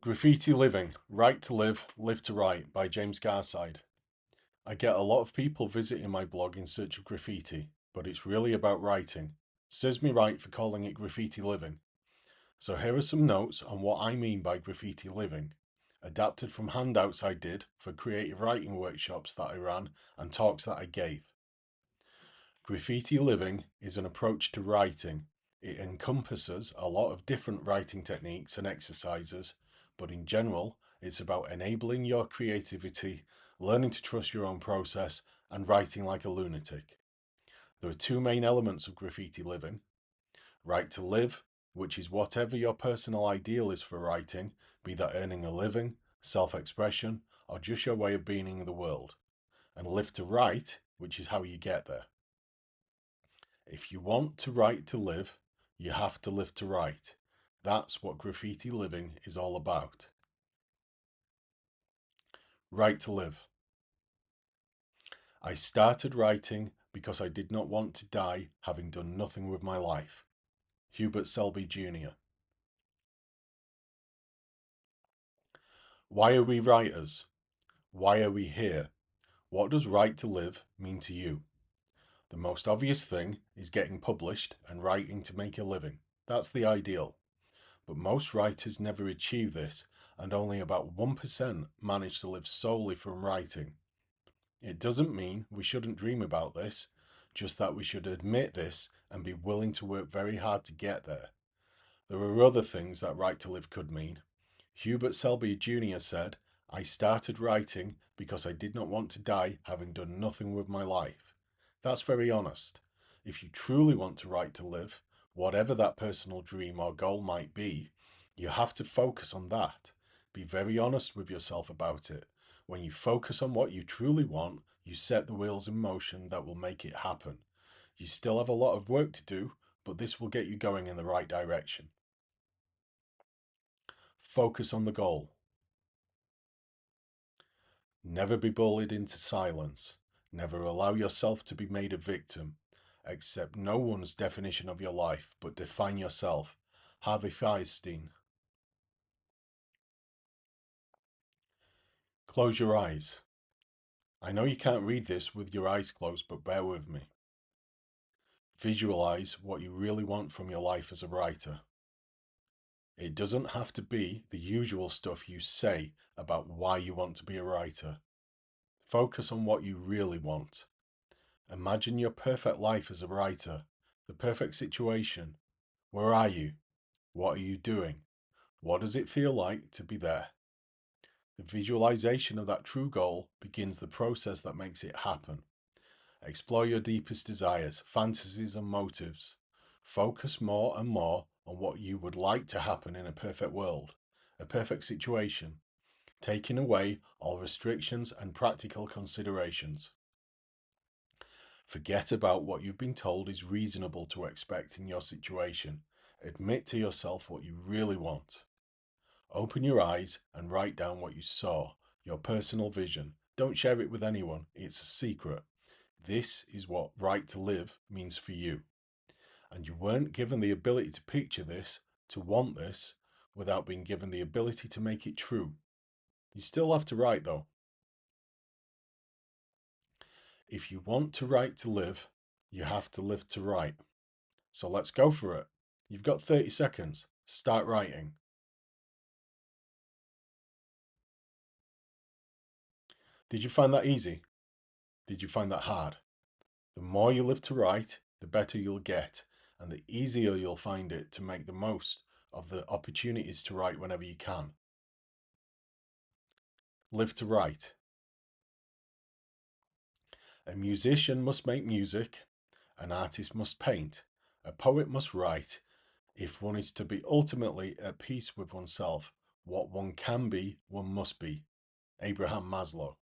Graffiti Living, Right to Live, Live to Write by James Garside. I get a lot of people visiting my blog in search of graffiti, but it's really about writing. Serves me right for calling it Graffiti Living. So here are some notes on what I mean by graffiti living, adapted from handouts I did for creative writing workshops that I ran and talks that I gave. Graffiti living is an approach to writing. It encompasses a lot of different writing techniques and exercises, but in general, it's about enabling your creativity, learning to trust your own process, and writing like a lunatic. There are two main elements of graffiti living: right to live, which is whatever your personal ideal is for writing, be that earning a living, self-expression, or just your way of being in the world, and live to write, which is how you get there. If you want to write to live, you have to live to write. That's what graffiti living is all about. Right to live. I started writing because I did not want to die having done nothing with my life. Hubert Selby Jr. Why are we writers? Why are we here? What does right to live mean to you? The most obvious thing is getting published and writing to make a living. That's the ideal. But most writers never achieve this, and only about 1% manage to live solely from writing. It doesn't mean we shouldn't dream about this, just that we should admit this and be willing to work very hard to get there. There are other things that right to live could mean. Hubert Selby Jr. said, "I started writing because I did not want to die having done nothing with my life." That's very honest. If you truly want to write to live, whatever that personal dream or goal might be, you have to focus on that. Be very honest with yourself about it. When you focus on what you truly want, you set the wheels in motion that will make it happen. You still have a lot of work to do, but this will get you going in the right direction. Focus on the goal. Never be bullied into silence. Never allow yourself to be made a victim. Accept no one's definition of your life, but define yourself. Harvey Fierstein. Close your eyes. I know you can't read this with your eyes closed, but bear with me. Visualize what you really want from your life as a writer. It doesn't have to be the usual stuff you say about why you want to be a writer. Focus on what you really want. Imagine your perfect life as a writer, the perfect situation. Where are you? What are you doing? What does it feel like to be there? The visualization of that true goal begins the process that makes it happen. Explore your deepest desires, fantasies, and motives. Focus more and more on what you would like to happen in a perfect world, a perfect situation, taking away all restrictions and practical considerations. Forget about what you've been told is reasonable to expect in your situation. Admit to yourself what you really want. Open your eyes and write down what you saw, your personal vision. Don't share it with anyone, it's a secret. This is what right to live means for you. And you weren't given the ability to picture this, to want this, without being given the ability to make it true. You still have to write though. If you want to write to live, you have to live to write. So let's go for it. You've got 30 seconds. Start writing. Did you find that easy? Did you find that hard? The more you live to write, the better you'll get, and the easier you'll find it to make the most of the opportunities to write whenever you can. Live to write. A musician must make music, an artist must paint, a poet must write. If one is to be ultimately at peace with oneself, what one can be, one must be. Abraham Maslow.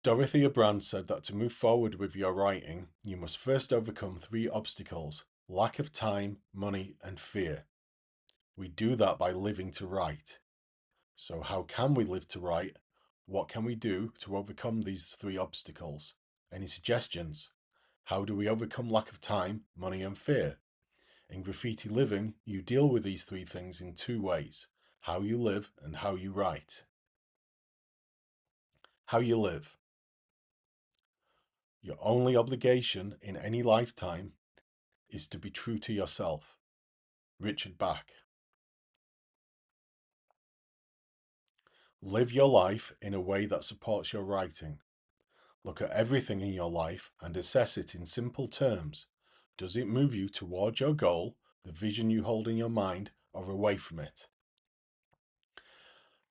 Dorothea Brand said that to move forward with your writing, you must first overcome 3 obstacles: lack of time, money, and fear. We do that by living to write. So how can we live to write? What can we do to overcome these 3 obstacles? Any suggestions? How do we overcome lack of time, money, and fear? In graffiti living, you deal with these three things in two ways: how you live and how you write. How you live. Your only obligation in any lifetime is to be true to yourself. Richard Bach. Live your life in a way that supports your writing. Look at everything in your life and assess it in simple terms. Does it move you towards your goal, the vision you hold in your mind, or away from it?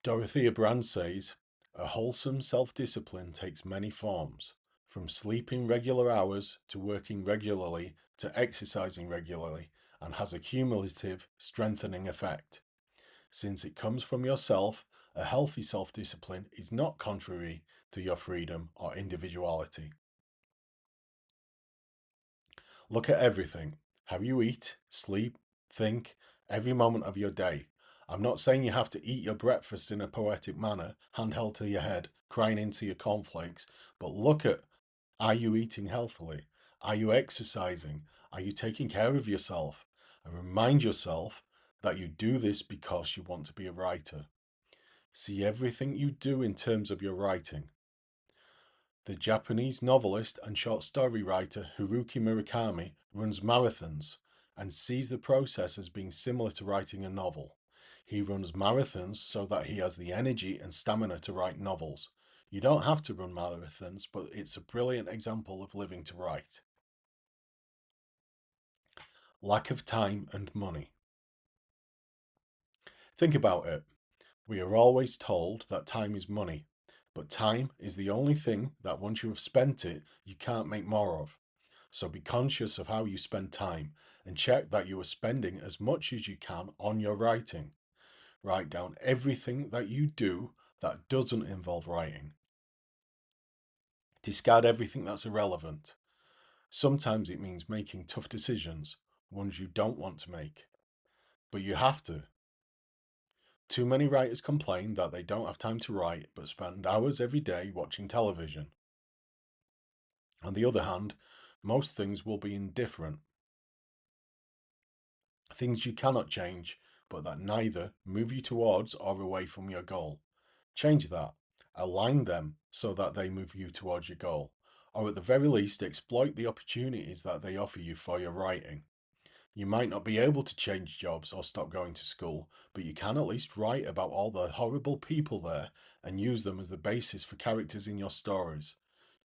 Dorothea Brand says, a wholesome self-discipline takes many forms, from sleeping regular hours to working regularly to exercising regularly, and has a cumulative, strengthening effect. Since it comes from yourself, a healthy self-discipline is not contrary to your freedom or individuality. Look at everything. How you eat, sleep, think, every moment of your day. I'm not saying you have to eat your breakfast in a poetic manner, handheld to your head, crying into your cornflakes, but look at, are you eating healthily? Are you exercising? Are you taking care of yourself? And remind yourself that you do this because you want to be a writer. See everything you do in terms of your writing. The Japanese novelist and short story writer Haruki Murakami runs marathons and sees the process as being similar to writing a novel. He runs marathons so that he has the energy and stamina to write novels. You don't have to run marathons, but it's a brilliant example of living to write. Lack of time and money. Think about it. We are always told that time is money, but time is the only thing that once you have spent it, you can't make more of. So be conscious of how you spend time and check that you are spending as much as you can on your writing. Write down everything that you do that doesn't involve writing. Discard everything that's irrelevant. Sometimes it means making tough decisions, ones you don't want to make, but you have to. Too many writers complain that they don't have time to write but spend hours every day watching television. On the other hand, most things will be indifferent. Things you cannot change, but that neither move you towards or away from your goal. Change that. Align them so that they move you towards your goal, or at the very least exploit the opportunities that they offer you for your writing. You might not be able to change jobs or stop going to school, but you can at least write about all the horrible people there and use them as the basis for characters in your stories.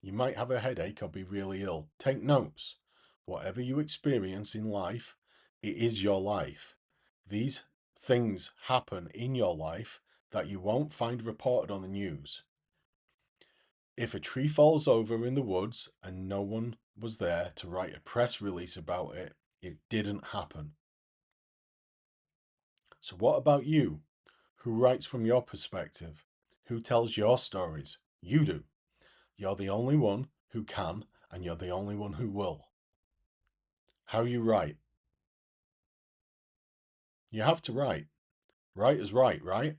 You might have a headache or be really ill. Take notes. Whatever you experience in life, it is your life. These things happen in your life that you won't find reported on the news. If a tree falls over in the woods and no one was there to write a press release about it, it didn't happen. So what about you? Who writes from your perspective? Who tells your stories? You do. You're the only one who can, and you're the only one who will. How you write? You have to write. Writers write, right?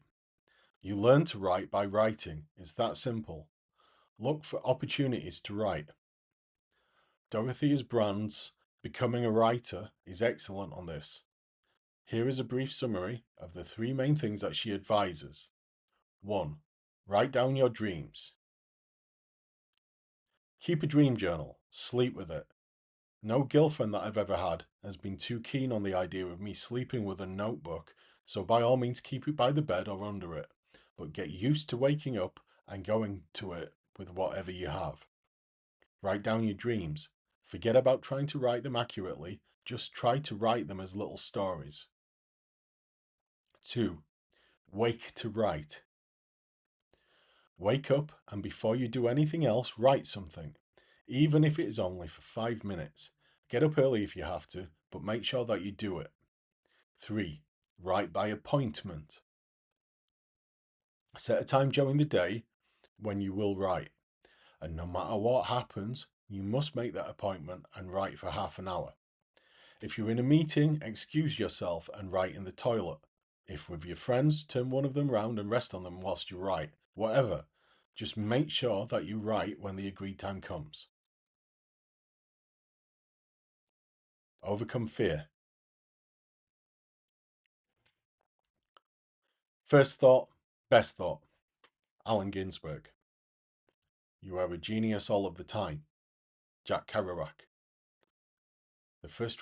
You learn to write by writing. It's that simple. Look for opportunities to write. Dorothea Brand's Becoming a Writer is excellent on this. Here is a brief summary of the three main things that she advises. 1. Write down your dreams. Keep a dream journal. Sleep with it. No girlfriend that I've ever had has been too keen on the idea of me sleeping with a notebook, so by all means keep it by the bed or under it, but get used to waking up and going to it with whatever you have. Write down your dreams. Forget about trying to write them accurately, just try to write them as little stories. 2. Wake to write. Wake up and before you do anything else, write something, even if it is only for 5 minutes. Get up early if you have to, but make sure that you do it. 3. Write by appointment. Set a time during the day when you will write, and no matter what happens, you must make that appointment and write for half an hour. If you're in a meeting, excuse yourself and write in the toilet. If with your friends, turn one of them round and rest on them whilst you write. Whatever. Just make sure that you write when the agreed time comes. Overcome fear. First thought, best thought. Allen Ginsberg. You are a genius all of the time. Jack Kerouac. The first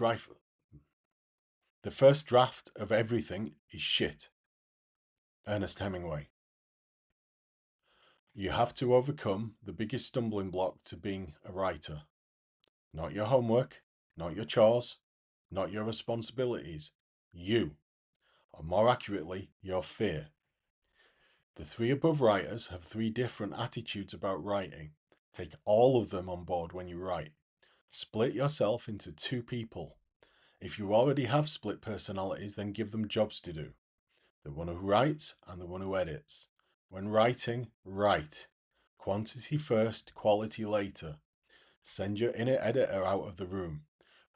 draft of everything is shit. Ernest Hemingway. You have to overcome the biggest stumbling block to being a writer. Not your homework, not your chores, not your responsibilities. You, or more accurately, your fear. The three above writers have three different attitudes about writing. Take all of them on board when you write. Split yourself into two people. If you already have split personalities, then give them jobs to do. The one who writes and the one who edits. When writing, write. Quantity first, quality later. Send your inner editor out of the room.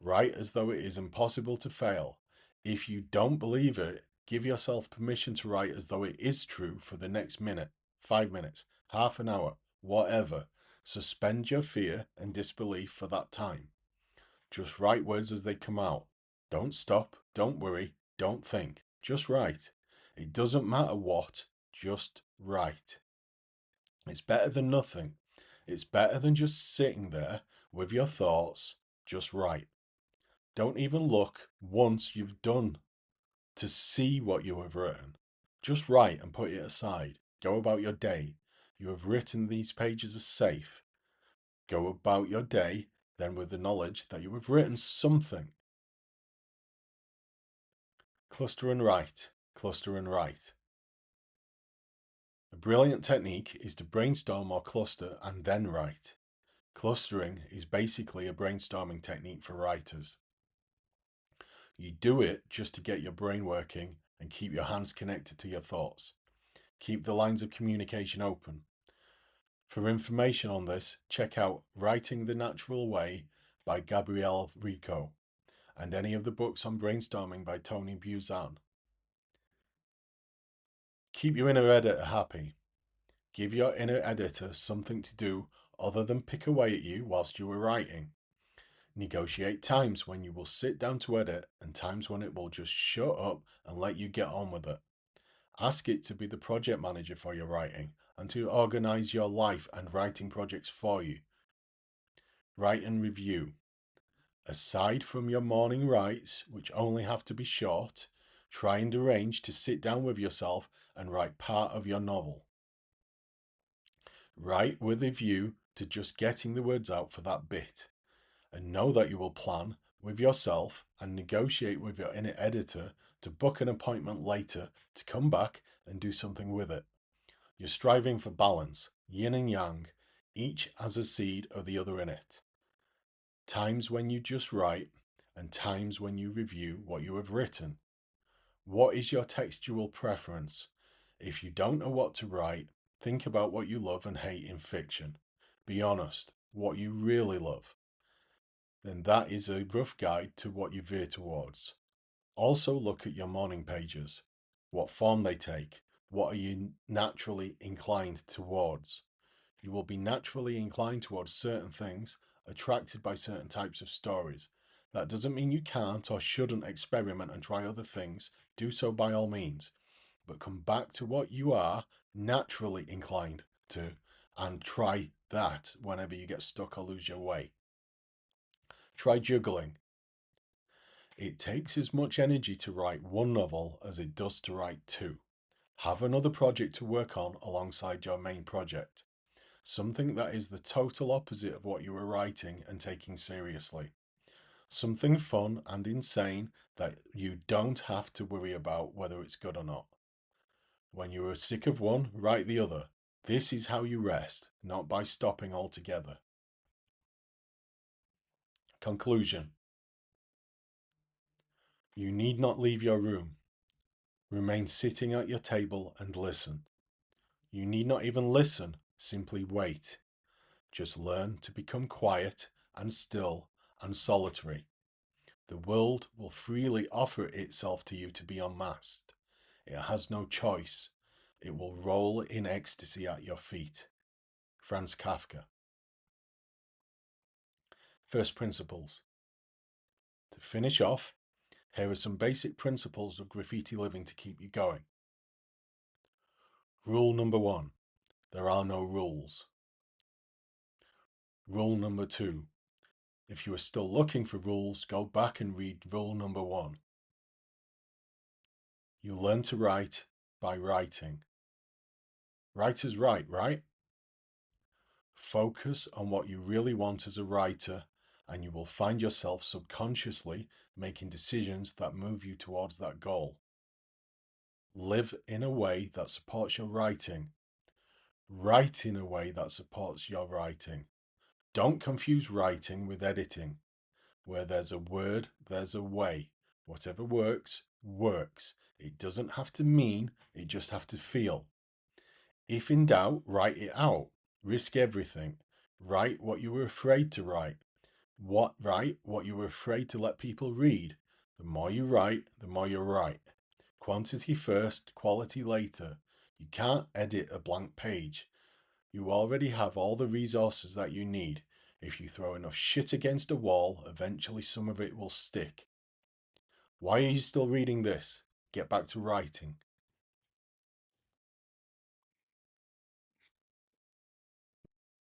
Write as though it is impossible to fail. If you don't believe it, give yourself permission to write as though it is true for the next minute, 5 minutes, half an hour, whatever. Suspend your fear and disbelief for that time. Just write words as they come out. Don't stop, don't worry, don't think. Just write. It doesn't matter what, just write. It's better than nothing. It's better than just sitting there with your thoughts. Just write. Don't even look once you've done to see what you have written. Just write and put it aside. Go about your day. You have written these pages as safe. Go about your day then with the knowledge that you have written something. Cluster and write. Cluster and write. A brilliant technique is to brainstorm or cluster and then write. Clustering is basically a brainstorming technique for writers. You do it just to get your brain working and keep your hands connected to your thoughts. Keep the lines of communication open. For information on this, check out Writing the Natural Way by Gabrielle Rico and any of the books on brainstorming by Tony Buzan. Keep your inner editor happy. Give your inner editor something to do other than pick away at you whilst you are writing. Negotiate times when you will sit down to edit and times when it will just shut up and let you get on with it. Ask it to be the project manager for your writing and to organize your life and writing projects for you. Write and review. Aside from your morning writes, which only have to be short, try and arrange to sit down with yourself and write part of your novel. Write with a view to just getting the words out for that bit, and know that you will plan with yourself and negotiate with your inner editor to book an appointment later to come back and do something with it. You're striving for balance, yin and yang, each has a seed of the other in it. Times when you just write and times when you review what you have written. What is your textual preference? If you don't know what to write, think about what you love and hate in fiction. Be honest, what you really love. Then that is a rough guide to what you veer towards. Also look at your morning pages. What form they take. What are you naturally inclined towards? You will be naturally inclined towards certain things, attracted by certain types of stories. That doesn't mean you can't or shouldn't experiment and try other things. Do so by all means. But come back to what you are naturally inclined to and try that whenever you get stuck or lose your way. Try juggling. It takes as much energy to write one novel as it does to write two. Have another project to work on alongside your main project. Something that is the total opposite of what you are writing and taking seriously. Something fun and insane that you don't have to worry about whether it's good or not. When you are sick of one, write the other. This is how you rest, not by stopping altogether. Conclusion. You need not leave your room. Remain sitting at your table and listen. You need not even listen, simply wait. Just learn to become quiet and still and solitary. The world will freely offer itself to you to be unmasked. It has no choice. It will roll in ecstasy at your feet. Franz Kafka. First principles. To finish off, here are some basic principles of graffiti living to keep you going. Rule number 1. There are no rules. Rule number 2. If you are still looking for rules, go back and read rule number 1. You learn to write by writing. Writers write, right? Focus on what you really want as a writer, and you will find yourself subconsciously making decisions that move you towards that goal. Live in a way that supports your writing. Write in a way that supports your writing. Don't confuse writing with editing. Where there's a word, there's a way. Whatever works, works. It doesn't have to mean, it just have to feel. If in doubt, write it out. Risk everything. Write what you were afraid to write. Write what you were afraid to let people read. The more you write, the more you're right. Quantity first, quality later. You can't edit a blank page. You already have all the resources that you need. If you throw enough shit against a wall, eventually some of it will stick. Why are you still reading this? Get back to writing.